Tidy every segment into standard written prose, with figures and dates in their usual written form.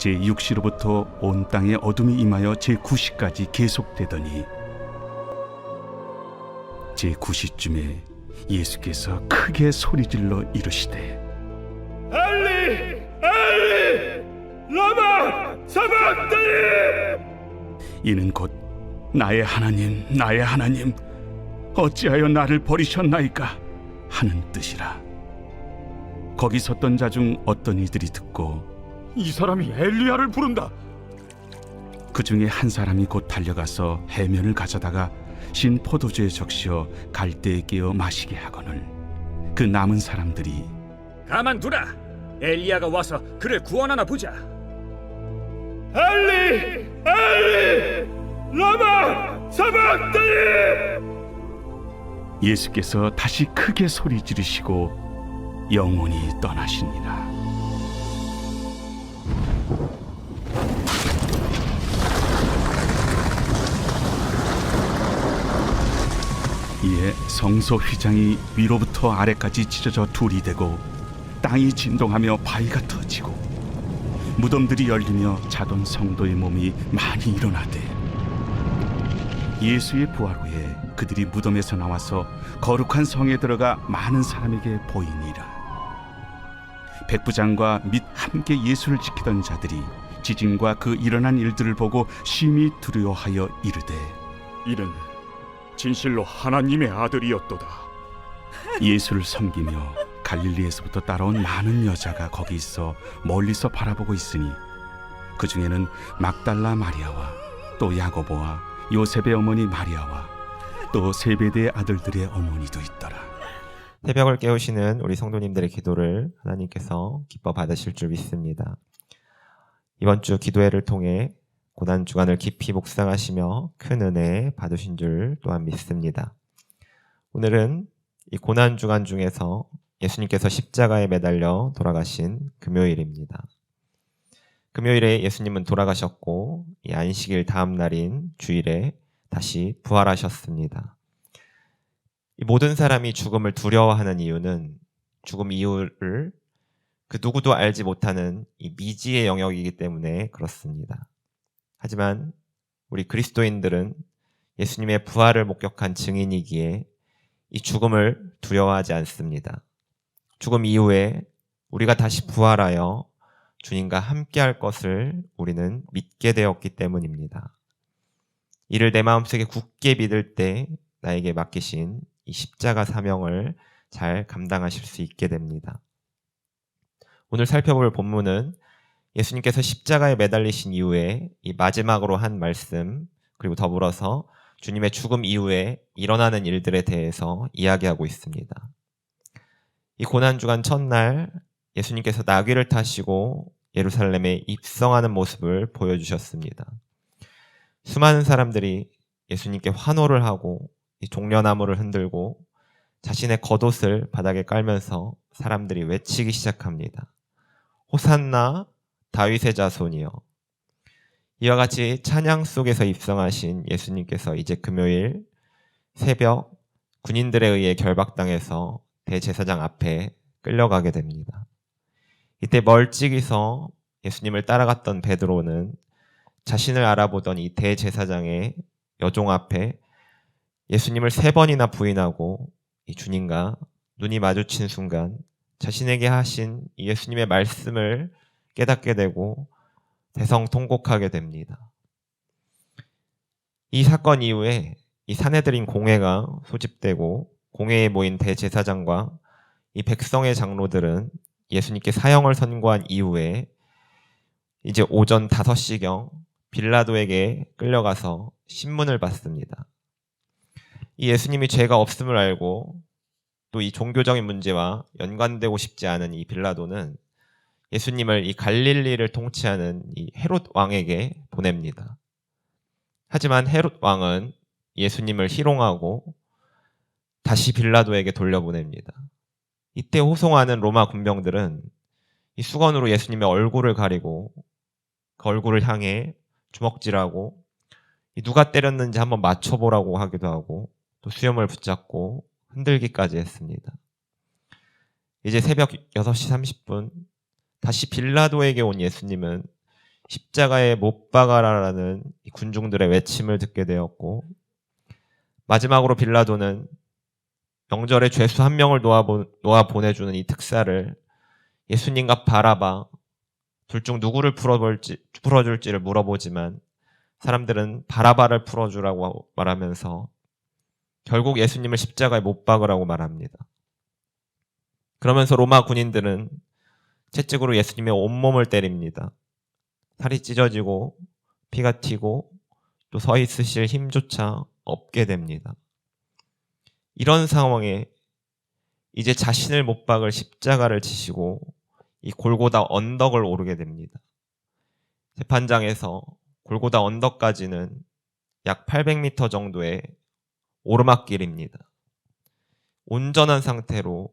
제6시로부터 온 땅에 어둠이 임하여 제9시까지 계속되더니 제9시쯤에 예수께서 크게 소리질러 이르시되 엘리 엘리 라마 사박다니. 이는 곧 나의 하나님 나의 하나님 어찌하여 나를 버리셨나이까 하는 뜻이라. 거기 섰던 자 중 어떤 이들이 듣고 이 사람이 엘리야를 부른다. 그 중에 한 사람이 곧 달려가서 해면을 가져다가 신 포도주에 적시어 갈대에 끼어 마시게 하거늘 그 남은 사람들이 가만두라. 엘리야가 와서 그를 구원하나 보자. 엘리 엘리 라마 사박다니. 예수께서 다시 크게 소리 지르시고 영원히 떠나시니라. 이에 성소 휘장이 위로부터 아래까지 찢어져 둘이 되고 땅이 진동하며 바위가 터지고 무덤들이 열리며 자던 성도의 몸이 많이 일어나되 예수의 부활 후에 그들이 무덤에서 나와서 거룩한 성에 들어가 많은 사람에게 보이니라. 백부장과 및 함께 예수를 지키던 자들이 지진과 그 일어난 일들을 보고 심히 두려워하여 이르되 이는 진실로 하나님의 아들이었도다. 예수를 섬기며 갈릴리에서부터 따라온 많은 여자가 거기 있어 멀리서 바라보고 있으니 그 중에는 막달라 마리아와 또 야고보와 요셉의 어머니 마리아와 또 세베대의 아들들의 어머니도 있더라. 새벽을 깨우시는 우리 성도님들의 기도를 하나님께서 기뻐 받으실 줄 믿습니다. 이번 주 기도회를 통해 고난주간을 깊이 묵상하시며 큰 은혜 받으신 줄 또한 믿습니다. 오늘은 이 고난주간 중에서 예수님께서 십자가에 매달려 돌아가신 금요일입니다. 금요일에 예수님은 돌아가셨고 이 안식일 다음 날인 주일에 다시 부활하셨습니다. 이 모든 사람이 죽음을 두려워하는 이유는 죽음 이유를 그 누구도 알지 못하는 이 미지의 영역이기 때문에 그렇습니다. 하지만 우리 그리스도인들은 예수님의 부활을 목격한 증인이기에 이 죽음을 두려워하지 않습니다. 죽음 이후에 우리가 다시 부활하여 주님과 함께할 것을 우리는 믿게 되었기 때문입니다. 이를 내 마음속에 굳게 믿을 때 나에게 맡기신 이 십자가 사명을 잘 감당하실 수 있게 됩니다. 오늘 살펴볼 본문은 예수님께서 십자가에 매달리신 이후에 이 마지막으로 한 말씀, 그리고 더불어서 주님의 죽음 이후에 일어나는 일들에 대해서 이야기하고 있습니다. 이 고난주간 첫날 예수님께서 나귀를 타시고 예루살렘에 입성하는 모습을 보여주셨습니다. 수많은 사람들이 예수님께 환호를 하고 이 종려나무를 흔들고 자신의 겉옷을 바닥에 깔면서 사람들이 외치기 시작합니다. 호산나 다윗의 자손이여. 이와 같이 찬양 속에서 입성하신 예수님께서 이제 금요일 새벽 군인들에 의해 결박당해서 대제사장 앞에 끌려가게 됩니다. 이때 멀찍이서 예수님을 따라갔던 베드로는 자신을 알아보던 이 대제사장의 여종 앞에 예수님을 3번이나 부인하고 이 주님과 눈이 마주친 순간 자신에게 하신 예수님의 말씀을 깨닫게 되고 대성통곡하게 됩니다. 이 사건 이후에 이 사내들인 공회가 소집되고 공회에 모인 대제사장과 이 백성의 장로들은 예수님께 사형을 선고한 이후에 이제 오전 5시경 빌라도에게 끌려가서 신문을 받습니다. 이 예수님이 죄가 없음을 알고 또 이 종교적인 문제와 연관되고 싶지 않은 이 빌라도는 예수님을 이 갈릴리를 통치하는 이 헤롯 왕에게 보냅니다. 하지만 헤롯 왕은 예수님을 희롱하고 다시 빌라도에게 돌려보냅니다. 이때 호송하는 로마 군병들은 이 수건으로 예수님의 얼굴을 가리고 그 얼굴을 향해 주먹질하고 누가 때렸는지 한번 맞춰보라고 하기도 하고 또 수염을 붙잡고 흔들기까지 했습니다. 이제 새벽 6시 30분 다시 빌라도에게 온 예수님은 십자가에 못 박아라라는 이 군중들의 외침을 듣게 되었고, 마지막으로 빌라도는 명절에 죄수 한 명을 놓아 보내주는 이 특사를 예수님과 바라바 둘 중 누구를 풀어줄지를 물어보지만 사람들은 바라바를 풀어주라고 말하면서 결국 예수님을 십자가에 못 박으라고 말합니다. 그러면서 로마 군인들은 채찍으로 예수님의 온몸을 때립니다. 살이 찢어지고 피가 튀고 또 서 있으실 힘조차 없게 됩니다. 이런 상황에 이제 자신을 못 박을 십자가를 지시고 이 골고다 언덕을 오르게 됩니다. 재판장에서 골고다 언덕까지는 약 800m 정도의 오르막길입니다. 온전한 상태로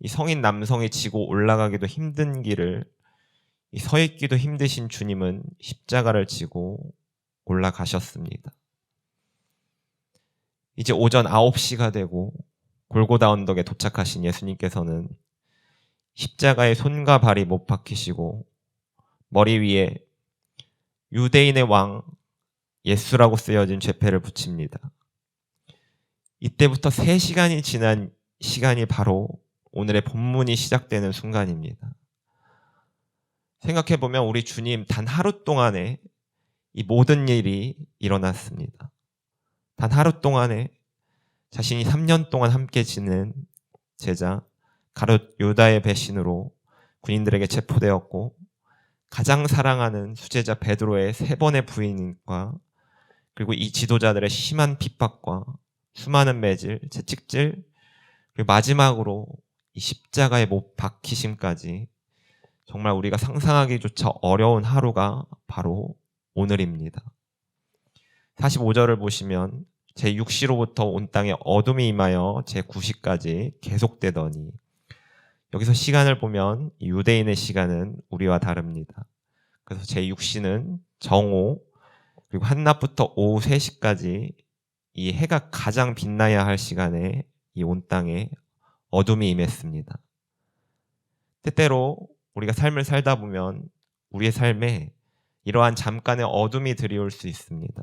이 성인 남성이 지고 올라가기도 힘든 길을 이 서 있기도 힘드신 주님은 십자가를 지고 올라가셨습니다. 이제 오전 9시가 되고 골고다 언덕에 도착하신 예수님께서는 십자가에 손과 발이 못 박히시고 머리 위에 유대인의 왕 예수라고 쓰여진 죄패를 붙입니다. 이때부터 3시간이 지난 시간이 바로 오늘의 본문이 시작되는 순간입니다. 생각해보면 우리 주님 단 하루 동안에 이 모든 일이 일어났습니다. 단 하루 동안에 자신이 3년 동안 함께 지낸 제자 가룟 유다의 배신으로 군인들에게 체포되었고, 가장 사랑하는 수제자 베드로의 3번의 부인과 그리고 이 지도자들의 심한 핍박과 수많은 매질, 채찍질, 그리고 마지막으로 이 십자가에 못 박히심까지 정말 우리가 상상하기조차 어려운 하루가 바로 오늘입니다. 45절을 보시면 제6시로부터 온 땅에 어둠이 임하여 제9시까지 계속되더니, 여기서 시간을 보면 유대인의 시간은 우리와 다릅니다. 그래서 제6시는 정오, 그리고 한낮부터 오후 3시까지 이 해가 가장 빛나야 할 시간에 이 온 땅에 어둠이 임했습니다. 때때로 우리가 삶을 살다 보면 우리의 삶에 이러한 잠깐의 어둠이 드리올 수 있습니다.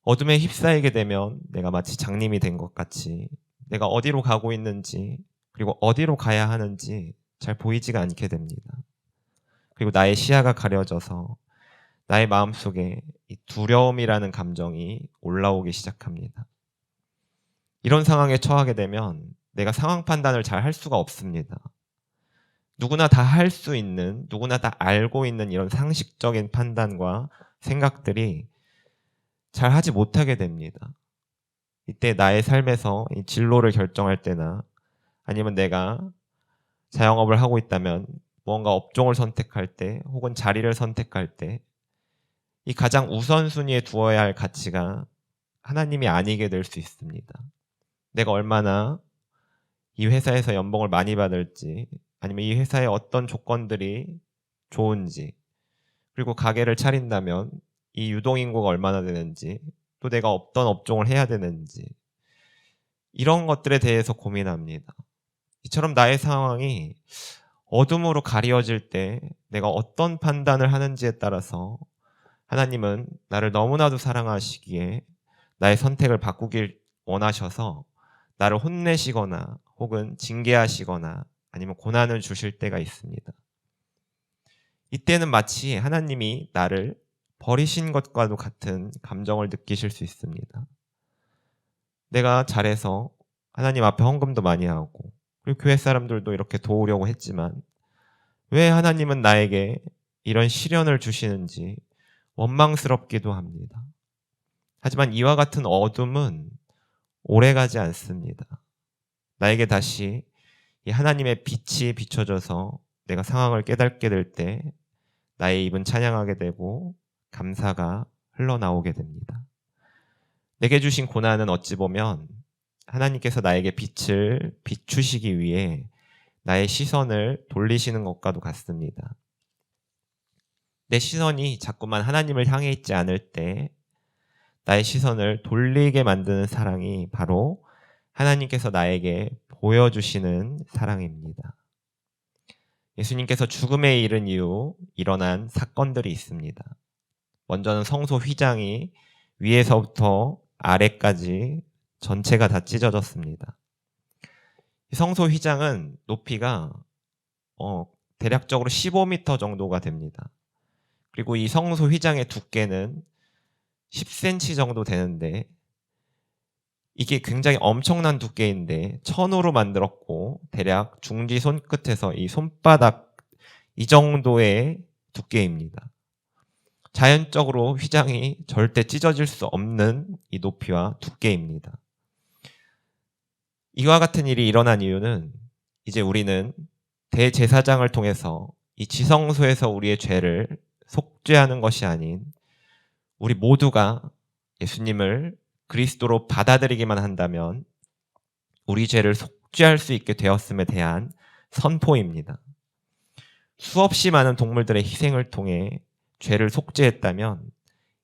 어둠에 휩싸이게 되면 내가 마치 장님이 된 것 같이 내가 어디로 가고 있는지 그리고 어디로 가야 하는지 잘 보이지가 않게 됩니다. 그리고 나의 시야가 가려져서 나의 마음속에 이 두려움이라는 감정이 올라오기 시작합니다. 이런 상황에 처하게 되면 내가 상황 판단을 잘 할 수가 없습니다. 누구나 다 할 수 있는, 누구나 다 알고 있는 이런 상식적인 판단과 생각들이 잘 하지 못하게 됩니다. 이때 나의 삶에서 이 진로를 결정할 때나 아니면 내가 자영업을 하고 있다면 무언가 업종을 선택할 때 혹은 자리를 선택할 때 이 가장 우선순위에 두어야 할 가치가 하나님이 아니게 될 수 있습니다. 내가 얼마나 이 회사에서 연봉을 많이 받을지 아니면 이 회사의 어떤 조건들이 좋은지, 그리고 가게를 차린다면 이 유동인구가 얼마나 되는지, 또 내가 어떤 업종을 해야 되는지, 이런 것들에 대해서 고민합니다. 이처럼 나의 상황이 어둠으로 가려질 때 내가 어떤 판단을 하는지에 따라서 하나님은 나를 너무나도 사랑하시기에 나의 선택을 바꾸길 원하셔서 나를 혼내시거나 혹은 징계하시거나 아니면 고난을 주실 때가 있습니다. 이때는 마치 하나님이 나를 버리신 것과도 같은 감정을 느끼실 수 있습니다. 내가 잘해서 하나님 앞에 헌금도 많이 하고 그리고 교회 사람들도 이렇게 도우려고 했지만 왜 하나님은 나에게 이런 시련을 주시는지 원망스럽기도 합니다. 하지만 이와 같은 어둠은 오래가지 않습니다. 나에게 다시 이 하나님의 빛이 비춰져서 내가 상황을 깨닫게 될 때 나의 입은 찬양하게 되고 감사가 흘러나오게 됩니다. 내게 주신 고난은 어찌 보면 하나님께서 나에게 빛을 비추시기 위해 나의 시선을 돌리시는 것과도 같습니다. 내 시선이 자꾸만 하나님을 향해 있지 않을 때 나의 시선을 돌리게 만드는 사랑이 바로 하나님께서 나에게 보여주시는 사랑입니다. 예수님께서 죽음에 이른 이후 일어난 사건들이 있습니다. 먼저는 성소 휘장이 위에서부터 아래까지 전체가 다 찢어졌습니다. 성소 휘장은 높이가 대략적으로 15m 정도가 됩니다. 그리고 이 성소 휘장의 두께는 10cm 정도 되는데 이게 굉장히 엄청난 두께인데 천으로 만들었고 대략 중지 손끝에서 이 손바닥 이 정도의 두께입니다. 자연적으로 휘장이 절대 찢어질 수 없는 이 높이와 두께입니다. 이와 같은 일이 일어난 이유는 이제 우리는 대제사장을 통해서 이 지성소에서 우리의 죄를 속죄하는 것이 아닌 우리 모두가 예수님을 그리스도로 받아들이기만 한다면 우리 죄를 속죄할 수 있게 되었음에 대한 선포입니다. 수없이 많은 동물들의 희생을 통해 죄를 속죄했다면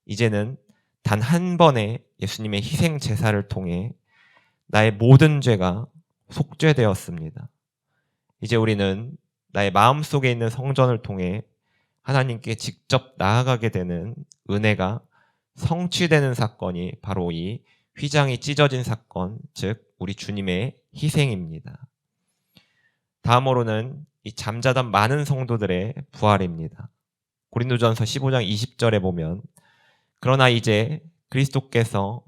이제는 단 한 번의 예수님의 희생 제사를 통해 나의 모든 죄가 속죄되었습니다. 이제 우리는 나의 마음속에 있는 성전을 통해 하나님께 직접 나아가게 되는 은혜가 성취되는 사건이 바로 이 휘장이 찢어진 사건, 즉 우리 주님의 희생입니다. 다음으로는 이 잠자던 많은 성도들의 부활입니다. 고린도전서 15장 20절에 보면 그러나 이제 그리스도께서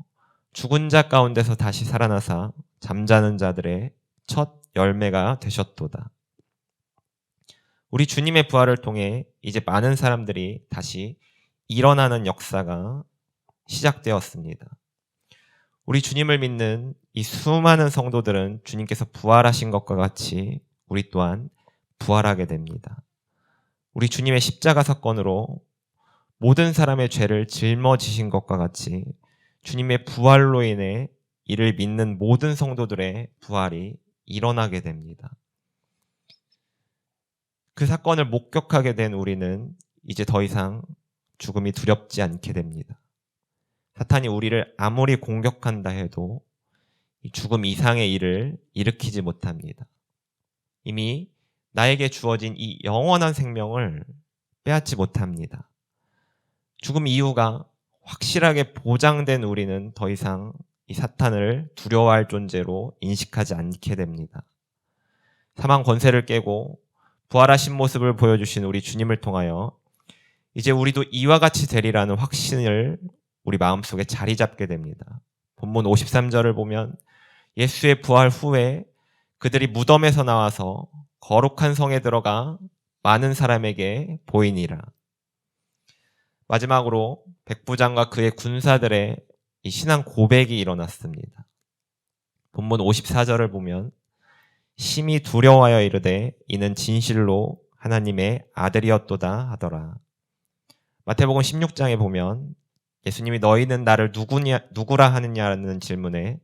죽은 자 가운데서 다시 살아나사 잠자는 자들의 첫 열매가 되셨도다. 우리 주님의 부활을 통해 이제 많은 사람들이 다시 일어나는 역사가 시작되었습니다. 우리 주님을 믿는 이 수많은 성도들은 주님께서 부활하신 것과 같이 우리 또한 부활하게 됩니다. 우리 주님의 십자가 사건으로 모든 사람의 죄를 짊어지신 것과 같이 주님의 부활로 인해 이를 믿는 모든 성도들의 부활이 일어나게 됩니다. 그 사건을 목격하게 된 우리는 이제 더 이상 죽음이 두렵지 않게 됩니다. 사탄이 우리를 아무리 공격한다 해도 이 죽음 이상의 일을 일으키지 못합니다. 이미 나에게 주어진 이 영원한 생명을 빼앗지 못합니다. 죽음 이후가 확실하게 보장된 우리는 더 이상 이 사탄을 두려워할 존재로 인식하지 않게 됩니다. 사망 권세를 깨고 부활하신 모습을 보여주신 우리 주님을 통하여 이제 우리도 이와 같이 되리라는 확신을 우리 마음속에 자리 잡게 됩니다. 본문 53절을 보면 예수의 부활 후에 그들이 무덤에서 나와서 거룩한 성에 들어가 많은 사람에게 보이니라. 마지막으로 백부장과 그의 군사들의 이 신앙 고백이 일어났습니다. 본문 54절을 보면 심히 두려워하여 이르되 이는 진실로 하나님의 아들이었도다 하더라. 마태복음 16장에 보면 예수님이 너희는 나를 누구라 하느냐는 질문에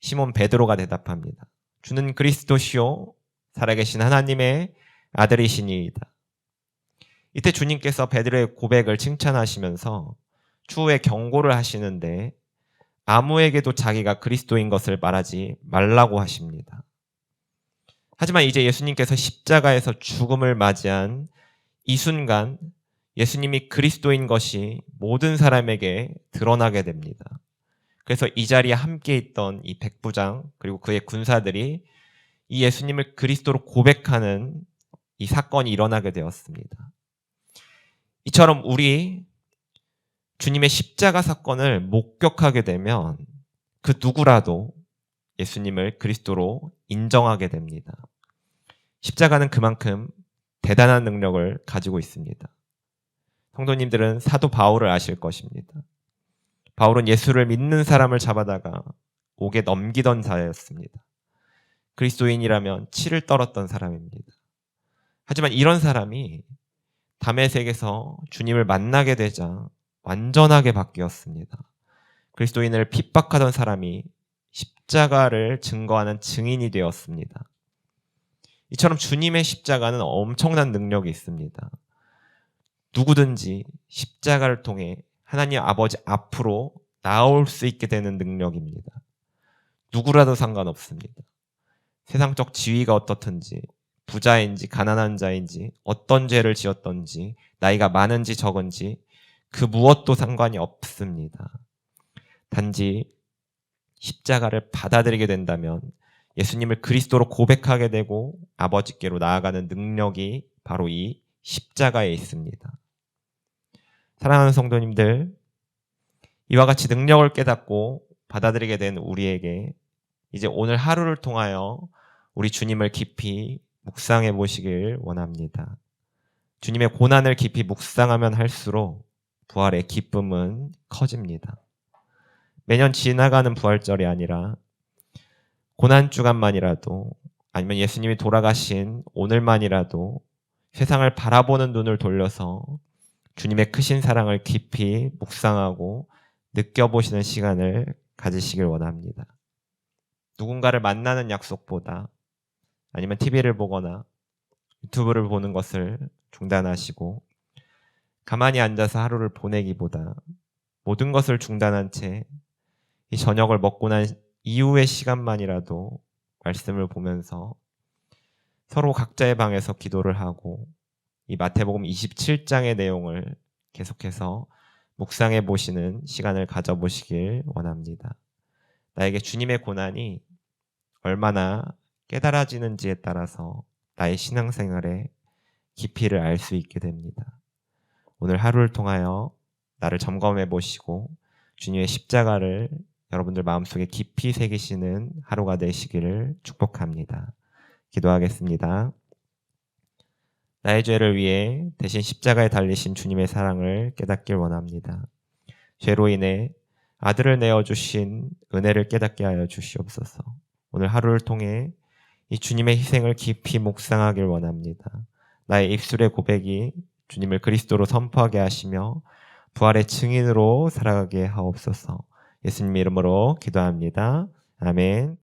시몬 베드로가 대답합니다. 주는 그리스도시요 살아계신 하나님의 아들이시니이다. 이때 주님께서 베드로의 고백을 칭찬하시면서 추후에 경고를 하시는데 아무에게도 자기가 그리스도인 것을 말하지 말라고 하십니다. 하지만 이제 예수님께서 십자가에서 죽음을 맞이한 이 순간 예수님이 그리스도인 것이 모든 사람에게 드러나게 됩니다. 그래서 이 자리에 함께 있던 이 백부장 그리고 그의 군사들이 이 예수님을 그리스도로 고백하는 이 사건이 일어나게 되었습니다. 이처럼 우리 주님의 십자가 사건을 목격하게 되면 그 누구라도 예수님을 그리스도로 인정하게 됩니다. 십자가는 그만큼 대단한 능력을 가지고 있습니다. 성도님들은 사도 바울을 아실 것입니다. 바울은 예수를 믿는 사람을 잡아다가 옥에 넘기던 자였습니다. 그리스도인이라면 치를 떨었던 사람입니다. 하지만 이런 사람이 다메섹에서 주님을 만나게 되자 완전하게 바뀌었습니다. 그리스도인을 핍박하던 사람이 십자가를 증거하는 증인이 되었습니다. 이처럼 주님의 십자가는 엄청난 능력이 있습니다. 누구든지 십자가를 통해 하나님 아버지 앞으로 나올 수 있게 되는 능력입니다. 누구라도 상관없습니다. 세상적 지위가 어떻든지 부자인지 가난한 자인지 어떤 죄를 지었던지 나이가 많은지 적은지 그 무엇도 상관이 없습니다. 단지 십자가를 받아들이게 된다면 예수님을 그리스도로 고백하게 되고 아버지께로 나아가는 능력이 바로 이 십자가에 있습니다. 사랑하는 성도님들, 이와 같이 능력을 깨닫고 받아들이게 된 우리에게 이제 오늘 하루를 통하여 우리 주님을 깊이 묵상해 보시길 원합니다. 주님의 고난을 깊이 묵상하면 할수록 부활의 기쁨은 커집니다. 매년 지나가는 부활절이 아니라 고난 주간만이라도 아니면 예수님이 돌아가신 오늘만이라도 세상을 바라보는 눈을 돌려서 주님의 크신 사랑을 깊이 묵상하고 느껴보시는 시간을 가지시길 원합니다. 누군가를 만나는 약속보다 아니면 TV를 보거나 유튜브를 보는 것을 중단하시고 가만히 앉아서 하루를 보내기보다 모든 것을 중단한 채 이 저녁을 먹고 난 이후의 시간만이라도 말씀을 보면서 서로 각자의 방에서 기도를 하고 이 마태복음 27장의 내용을 계속해서 묵상해 보시는 시간을 가져보시길 원합니다. 나에게 주님의 고난이 얼마나 깨달아지는지에 따라서 나의 신앙생활의 깊이를 알 수 있게 됩니다. 오늘 하루를 통하여 나를 점검해 보시고 주님의 십자가를 여러분들 마음속에 깊이 새기시는 하루가 되시기를 축복합니다. 기도하겠습니다. 나의 죄를 위해 대신 십자가에 달리신 주님의 사랑을 깨닫길 원합니다. 죄로 인해 아들을 내어주신 은혜를 깨닫게 하여 주시옵소서. 오늘 하루를 통해 이 주님의 희생을 깊이 묵상하길 원합니다. 나의 입술의 고백이 주님을 그리스도로 선포하게 하시며 부활의 증인으로 살아가게 하옵소서. 예수님 이름으로 기도합니다. 아멘.